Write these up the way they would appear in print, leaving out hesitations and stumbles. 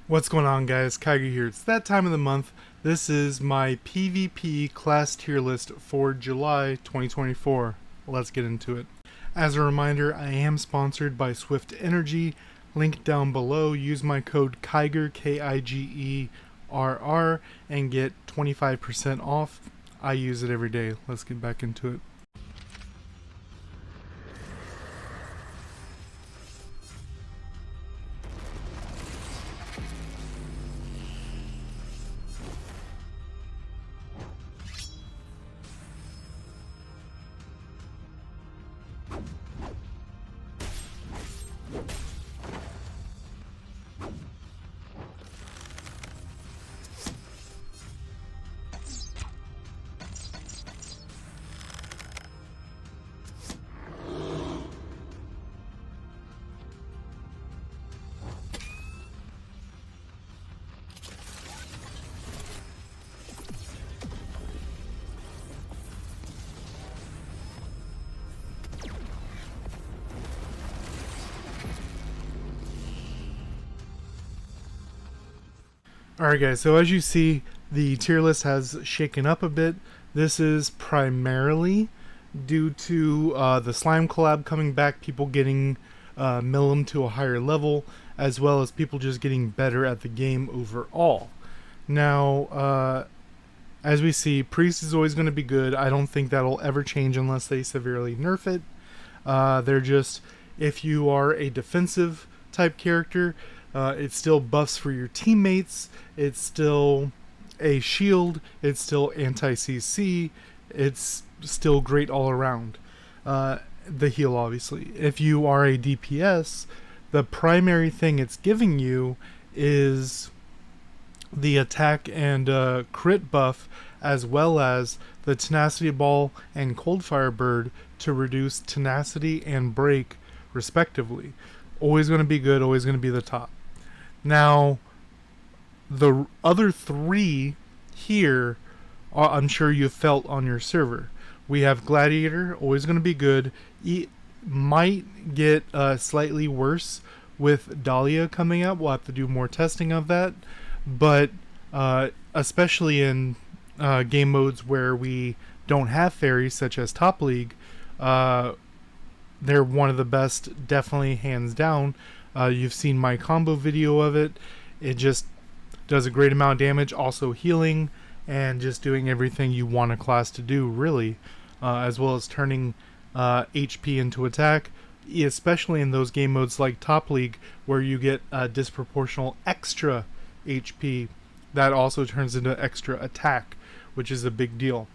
What's going on, guys? Kaiger here. It's that time of the month. This is my PvP class tier list for July 2024. Let's get into it. As a reminder, I am sponsored by Swift Energy. Link down below. Use my code Kiger, Kigerr, and get 25% off. I use it every day. Let's get back into it. Alright guys, so as you see, the tier list has shaken up a bit. This is primarily due to the slime collab coming back, people getting Millum to a higher level, as well as people just getting better at the game overall. Now, as we see, Priest is always going to be good. I don't think that'll ever change unless they severely nerf it. They're just, if you are a defensive type character, it still buffs for your teammates. It's still a shield. It's still anti-CC. It's still great all around. The heal, obviously. If you are a DPS, the primary thing it's giving you is the attack and crit buff, as well as the tenacity ball and coldfire bird to reduce tenacity and break respectively. Always going to be good, always going to be the top. Now, the other three here, I'm sure you felt on your server. We have Gladiator, always going to be good. It might get slightly worse with Dahlia coming out. We'll have to do more testing of that. But especially in game modes where we don't have fairies, such as Top League, they're one of the best, definitely hands down. You've seen my combo video of it. It just does a great amount of damage, also healing, and just doing everything you want a class to do, really, as well as turning HP into attack, especially in those game modes like Top League, where you get disproportional extra HP that also turns into extra attack, which is a big deal.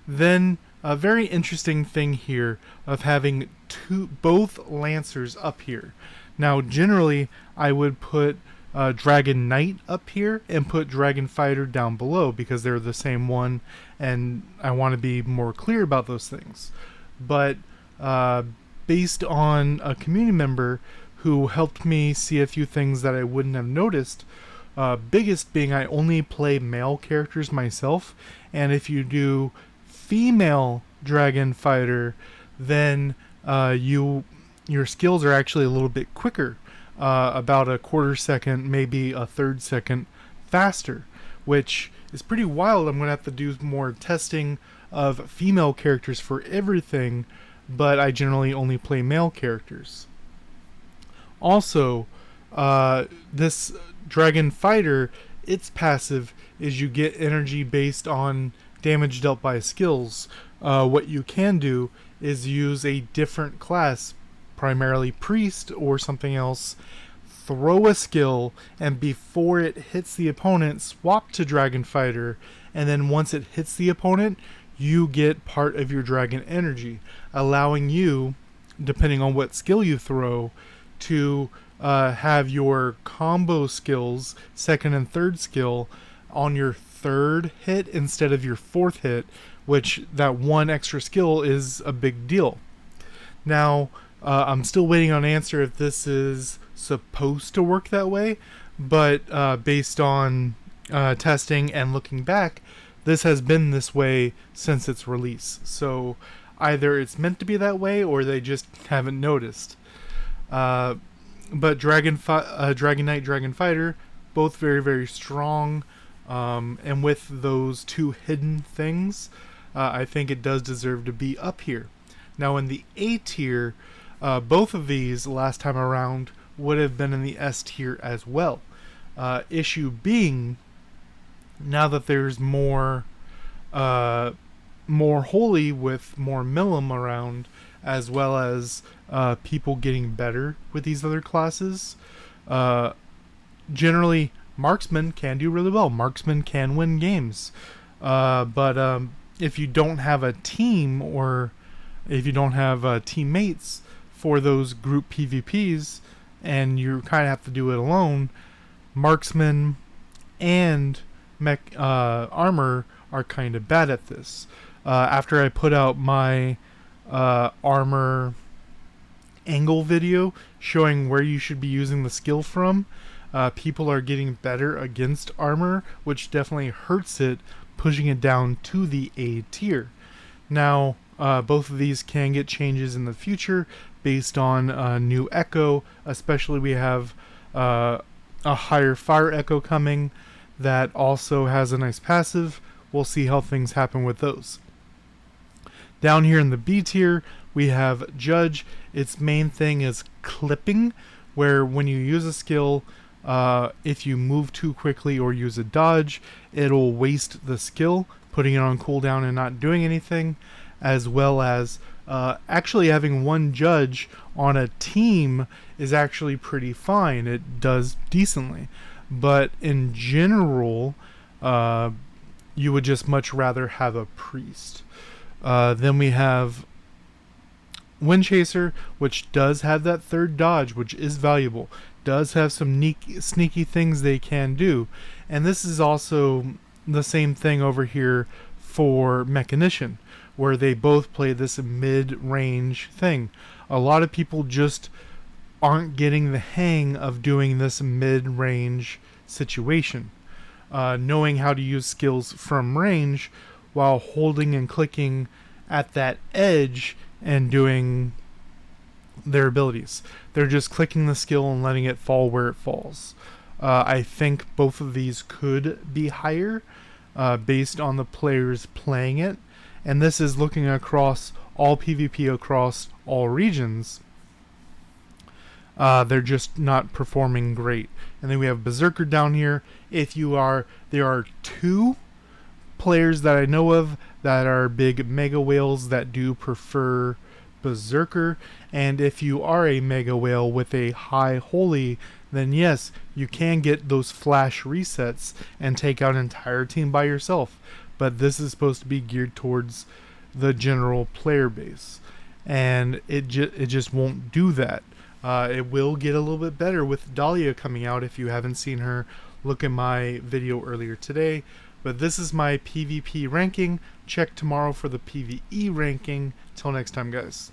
Then a very interesting thing here of having both Lancers up here. Now, generally, I would put Dragon Knight up here and put Dragon Fighter down below because they're the same one, and I want to be more clear about those things. But based on a community member who helped me see a few things that I wouldn't have noticed, biggest being I only play male characters myself, and if you do female Dragon Fighter, then your skills are actually a little bit quicker, about a quarter second, maybe a third second faster, which is pretty wild. I'm going to have to do more testing of female characters for everything, but I generally only play male characters. Also, this Dragon Fighter, its passive is you get energy based on damage dealt by skills. What you can do is use a different class, primarily Priest or something else, throw a skill, and before it hits the opponent, swap to Dragon Fighter, and then once it hits the opponent, you get part of your dragon energy, allowing you, depending on what skill you throw, to have your combo skills, second and third skill, on your third hit instead of your fourth hit, which that one extra skill is a big deal. Now, I'm still waiting on an answer if this is supposed to work that way, but based on testing and looking back, this has been this way since its release. So either it's meant to be that way or they just haven't noticed. But Dragon Knight, Dragon Fighter, both very, very strong. And with those two hidden things, I think it does deserve to be up here. Now in the A tier, both of these last time around would have been in the S tier as well. Issue being, now that there's more holy with more Milim around, as well as people getting better with these other classes, generally marksman can do really well. Marksman can win games. But if you don't have a team, or if you don't have teammates for those group PvPs, and you kind of have to do it alone, marksman and armor are kind of bad at this. After I put out my armor angle video showing where you should be using the skill from, people are getting better against armor, which definitely hurts it, pushing it down to the A tier. Now, both of these can get changes in the future based on new echo. Especially we have a higher fire echo coming that also has a nice passive. We'll see how things happen with those. Down here in the B tier, we have Judge. Its main thing is clipping, where when you use a skill, if you move too quickly or use a dodge, it'll waste the skill, putting it on cooldown and not doing anything, as well as actually having one Judge on a team is actually pretty fine. It does decently. But in general, you would just much rather have a priest. Then we have Windchaser, which does have that third dodge, which is valuable. Does have some sneaky things they can do. And this is also the same thing over here for Mechanician, where they both play this mid-range thing. A lot of people just aren't getting the hang of doing this mid-range situation. Knowing how to use skills from range while holding and clicking at that edge and doing their abilities. They're just clicking the skill and letting it fall where it falls. I think both of these could be higher based on the players playing it. And this is looking across all PvP across all regions. They're just not performing great. And then we have Berserker down here. There are two players that I know of that are big mega whales that do prefer Berserker. And if you are a mega whale with a high holy, then yes, you can get those flash resets and take out an entire team by yourself. But this is supposed to be geared towards the general player base, and it just won't do that. It will get a little bit better with Dahlia coming out. If you haven't seen her, look at my video earlier today. But this is my PvP ranking. Check tomorrow for the PvE ranking. Till next time, guys.